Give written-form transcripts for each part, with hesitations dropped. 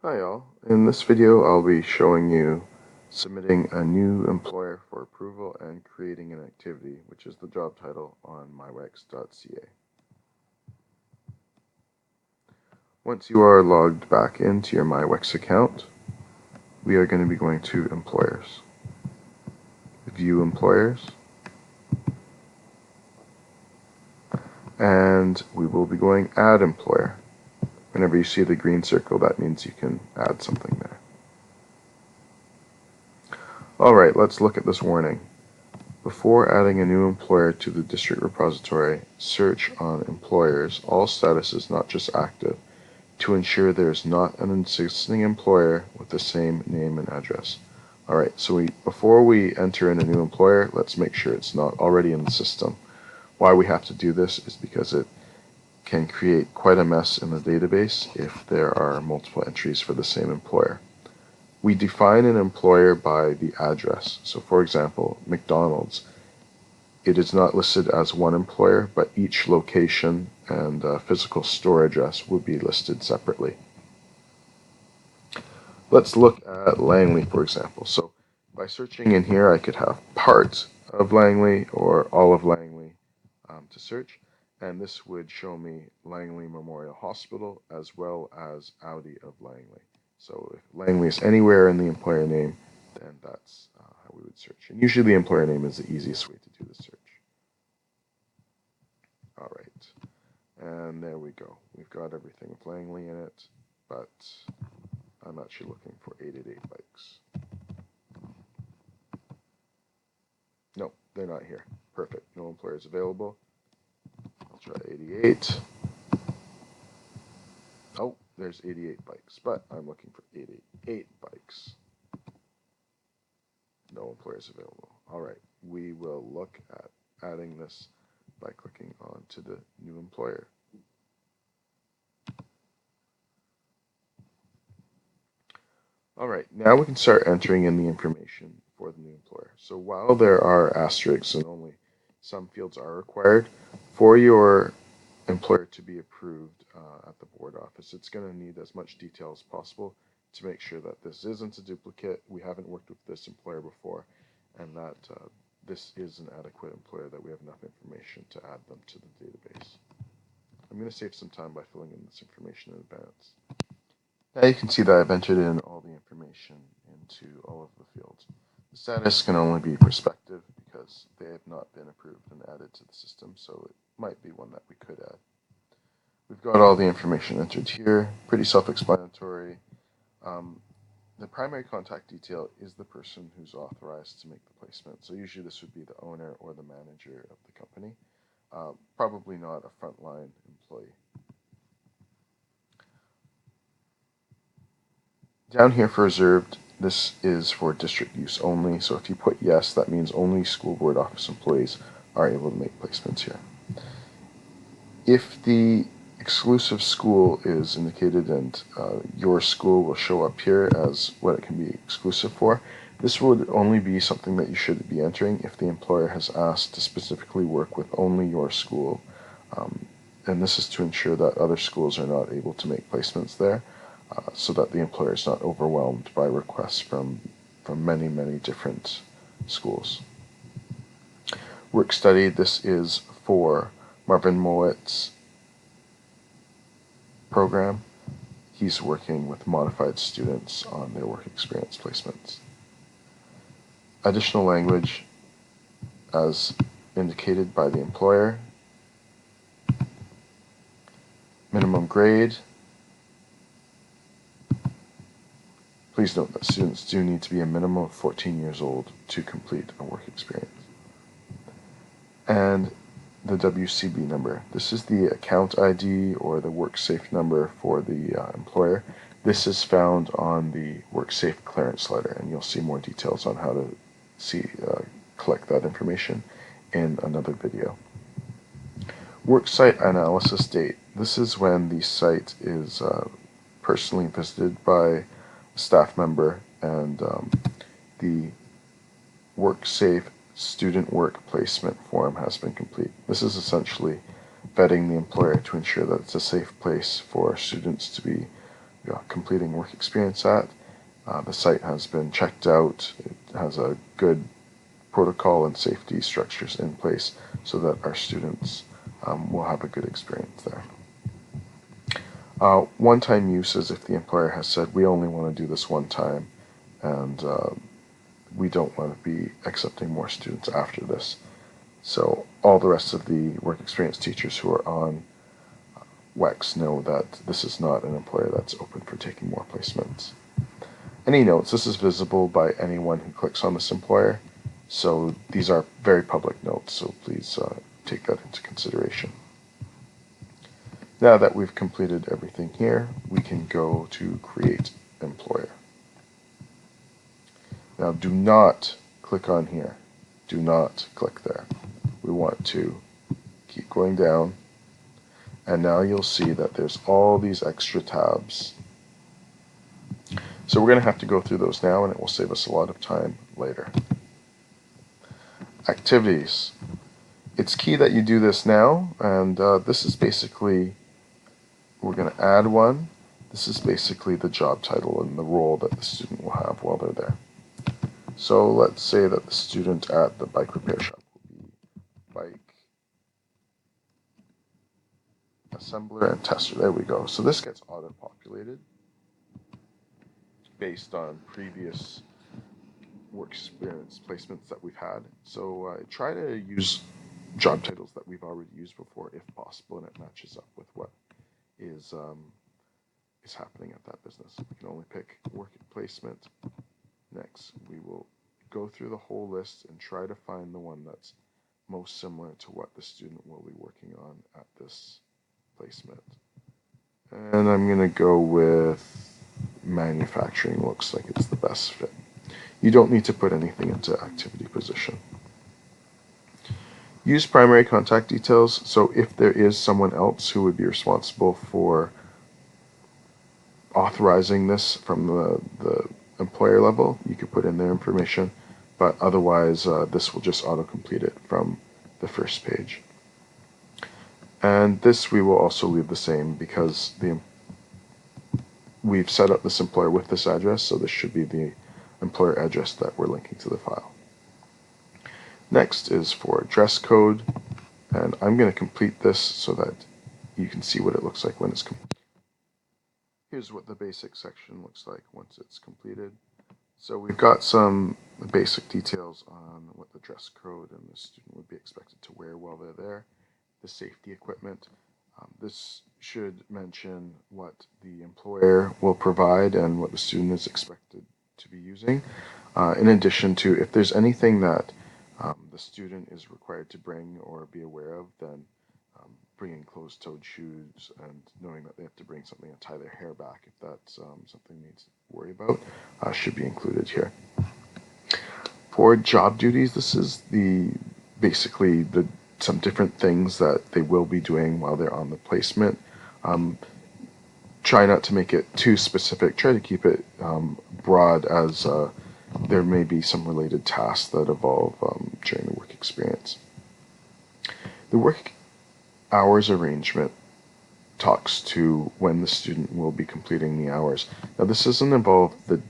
Hi all, in this video I'll be showing you submitting a new employer for approval and creating an activity, which is the job title on myWEX.ca. Once you are logged back into your myWEX account, we are going to be going to Employers, View Employers, and we will be going Add Employer. Whenever you see the green circle, that means you can add something there. Alright, let's look at this warning. Before adding a new employer to the district repository, search on employers, all statuses not just active, to ensure there is not an existing employer with the same name and address. Alright, so before we enter in a new employer, let's make sure it's not already in the system. Why we have to do this is because it can create quite a mess in the database if there are multiple entries for the same employer. We define an employer by the address. So for example, McDonald's, it is not listed as one employer, but each location and physical store address would be listed separately. Let's look at Langley, for example. So by searching in here, I could have part of Langley or all of Langley to search, and this would show me Langley Memorial Hospital as well as Audi of Langley. So if Langley is anywhere in the employer name, then that's how we would search. And usually the employer name is the easiest way to do the search. All right, and there we go. We've got everything with Langley in it, but I'm actually looking for 888 bikes. No, they're not here. Perfect. No employers available. I'll try 88. Oh, there's 88 bikes, but I'm looking for 888 bikes. No employers available. All right, we will look at adding this by clicking on to the new employer. All right, now we can start entering in the information for the new employer. So while there are asterisks and only some fields are required, for your employer to be approved at the board office, it's going to need as much detail as possible to make sure that this isn't a duplicate, we haven't worked with this employer before, and that this is an adequate employer, that we have enough information to add them to the database. I'm going to save some time by filling in this information in advance. Now you can see that I've entered in all the information into all of the fields. The status can only be prospective because they have not been approved and added to the system, so it might be one that we could add. We've got all the information entered here, pretty self-explanatory. The primary contact detail is the person who's authorized to make the placement, so usually this would be the owner or the manager of the company, probably not a frontline employee. Down here for reserved, this is for district use only, so if you put yes, that means only school board office employees are able to make placements here. If the exclusive school is indicated and your school will show up here as what it can be exclusive for, this would only be something that you should be entering if the employer has asked to specifically work with only your school. And this is to ensure that other schools are not able to make placements there, so that the employer is not overwhelmed by requests from many, many different schools. Work study, this is for Marvin Mowitt's program. He's working with modified students on their work experience placements. Additional language, as indicated by the employer. Minimum grade. Please note that students do need to be a minimum of 14 years old to complete a work experience. And the WCB number. This is the account ID or the WorkSafe number for the employer. This is found on the WorkSafe clearance letter, and you'll see more details on how to collect that information in another video. Worksite analysis date. This is when the site is personally visited by a staff member and the WorkSafe student work placement form has been complete. This is essentially vetting the employer to ensure that it's a safe place for students to be completing work experience at. The site has been checked out. It has a good protocol and safety structures in place so that our students will have a good experience there. One-time use is if the employer has said, we only want to do this one time, and we don't want to be accepting more students after this. So all the rest of the work experience teachers who are on WEX know that this is not an employer that's open for taking more placements. Any notes, this is visible by anyone who clicks on this employer, so these are very public notes, so please take that into consideration. Now that we've completed everything here, we can go to Create Employer. Now do not click on here. Do not click there. We want to keep going down, and now you'll see that there's all these extra tabs. So we're going to have to go through those now, and it will save us a lot of time later. Activities. It's key that you do this now, and this is basically, we're going to add one. This is basically the job title and the role that the student will have while they're there. So let's say that the student at the bike repair shop will be bike assembler and tester. There we go. So this gets auto-populated based on previous work experience placements that we've had. So try to use job titles that we've already used before if possible, and it matches up with what is happening at that business. We can only pick work placement. Next, we will go through the whole list and try to find the one that's most similar to what the student will be working on at this placement. And I'm going to go with manufacturing. Looks like it's the best fit. You don't need to put anything into activity position. Use primary contact details. So if there is someone else who would be responsible for authorizing this from the employer level, you could put in their information, but otherwise this will just auto-complete it from the first page. And this we will also leave the same because we've set up this employer with this address, so this should be the employer address that we're linking to the file. Next is for dress code, and I'm going to complete this so that you can see what it looks like when it's complete. Here's what the basic section looks like once it's completed. So we've got some basic details on what the dress code and the student would be expected to wear while they're there, the safety equipment. This should mention what the employer will provide and what the student is expected to be using. In addition to, if there's anything that the student is required to bring or be aware of, then bringing closed-toed shoes and knowing that they have to bring something and tie their hair back if that's something they need to worry about should be included here. For job duties, this is basically some different things that they will be doing while they're on the placement. Try not to make it too specific. Try to keep it broad, as there may be some related tasks that evolve during the work experience. The work hours arrangement talks to when the student will be completing the hours. Now this doesn't involve the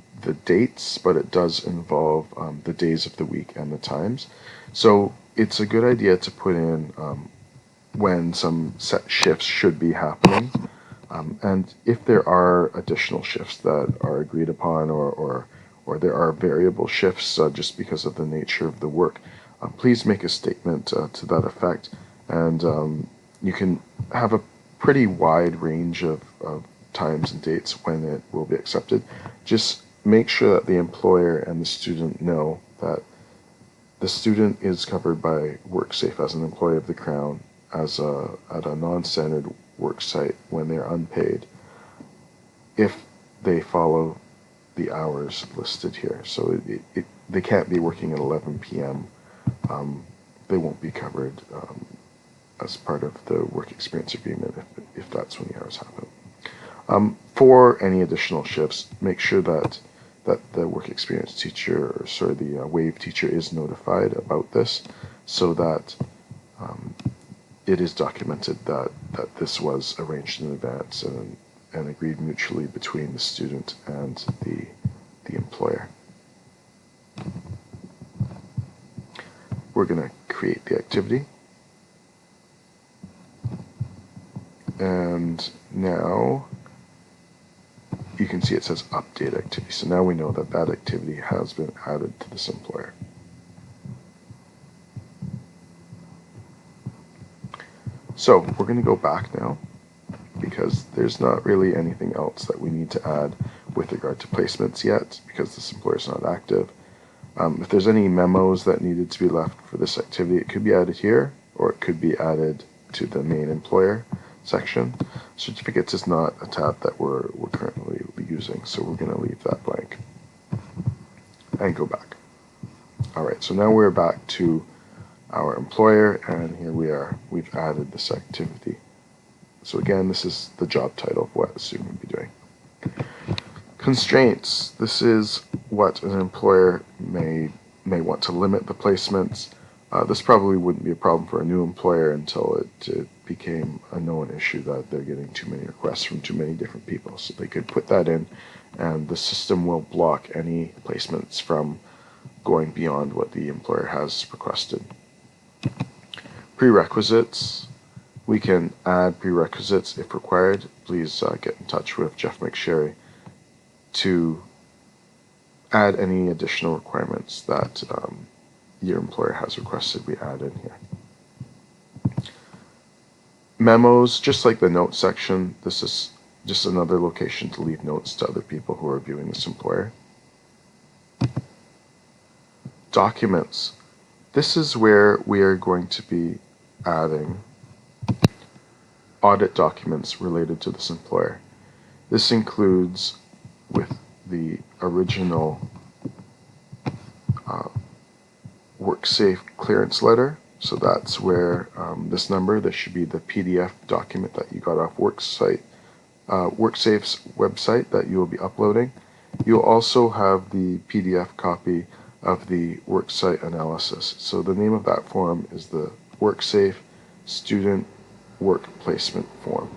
dates, but it does involve the days of the week and the times. So it's a good idea to put in when some set shifts should be happening. And if there are additional shifts that are agreed upon, or there are variable shifts just because of the nature of the work, please make a statement to that effect. And you can have a pretty wide range of times and dates when it will be accepted. Just make sure that the employer and the student know that the student is covered by WorkSafe as an employee of the Crown at a non-standard work site when they're unpaid, if they follow the hours listed here. So they can't be working at 11 p.m. They won't be covered as part of the work experience agreement if that's when the hours happen. For any additional shifts, make sure that the work experience teacher, or sorry, the WAVE teacher is notified about this, so that it is documented that this was arranged in advance, and and agreed mutually between the student and the employer. We're going to create the activity. And now you can see it says update activity. So now we know that that activity has been added to this employer. So we're going to go back now because there's not really anything else that we need to add with regard to placements yet because this employer is not active. If there's any memos that needed to be left for this activity, it could be added here or it could be added to the main employer section. Certificates is not a tab that we're currently using, so we're going to leave that blank and go back. Alright, so now we're back to our employer, and here we are. We've added this activity. So again, this is the job title of what a student would be doing. Constraints. This is what an employer may want to limit the placements. This probably wouldn't be a problem for a new employer until it became a known issue that they're getting too many requests from too many different people. So they could put that in, and the system will block any placements from going beyond what the employer has requested. Prerequisites. We can add prerequisites if required. Please get in touch with Jeff McSherry to add any additional requirements that your employer has requested we add in here. Memos, just like the notes section, this is just another location to leave notes to other people who are viewing this employer. Documents. This is where we are going to be adding audit documents related to this employer. This includes with the original WorkSafe clearance letter. So that's where this should be the PDF document that you got off WorkSafe's website that you will be uploading. You'll also have the PDF copy of the worksite analysis. So the name of that form is the WorkSafe Student Work Placement Form.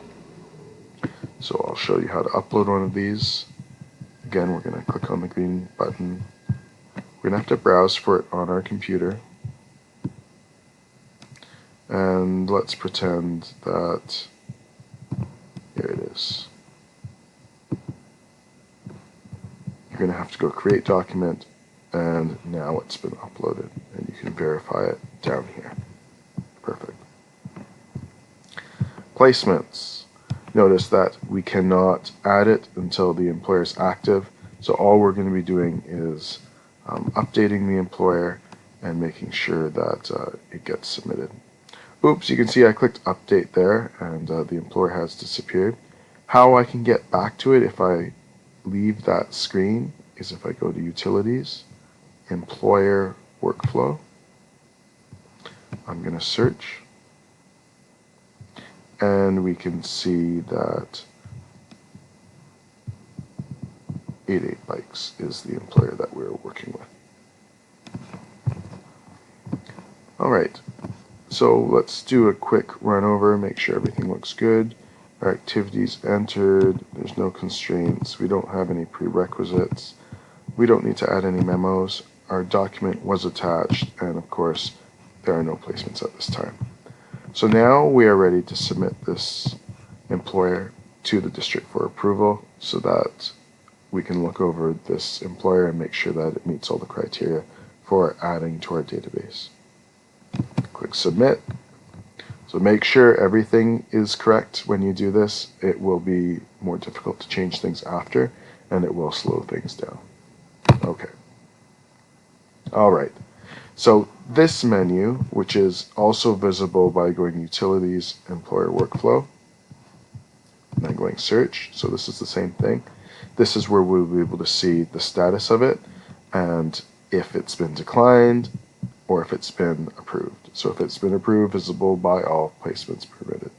So I'll show you how to upload one of these. Again, we're going to click on the green button. We're going to have to browse for it on our computer. And let's pretend that here it is. You're going to have to go create document, and now it's been uploaded, and you can verify it down here. Perfect. Placements. Notice that we cannot add it until the employer is active, so all we're going to be doing is updating the employer and making sure that it gets submitted. Oops, you can see I clicked update there, and the employer has disappeared. How I can get back to it if I leave that screen is if I go to Utilities, Employer Workflow. I'm going to search, and we can see that 88 Bikes is the employer that we're working with. Alright, so let's do a quick run over, make sure everything looks good. Our activities entered, there's no constraints, we don't have any prerequisites, we don't need to add any memos, our document was attached, and of course there are no placements at this time. So now we are ready to submit this employer to the district for approval so that we can look over this employer and make sure that it meets all the criteria for adding to our database. Click submit. So make sure everything is correct when you do this. It will be more difficult to change things after, and it will slow things down. Okay. Alright. So this menu, which is also visible by going Utilities, Employer Workflow, and then going Search. So this is the same thing. This is where we'll be able to see the status of it and if it's been declined or if it's been approved. So if it's been approved, visible by all, placements permitted.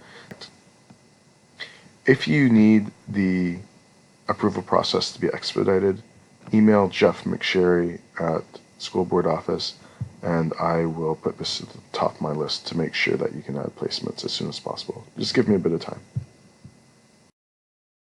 If you need the approval process to be expedited, email Jeff McSherry at School Board Office, and I will put this at the top of my list to make sure that you can add placements as soon as possible. Just give me a bit of time.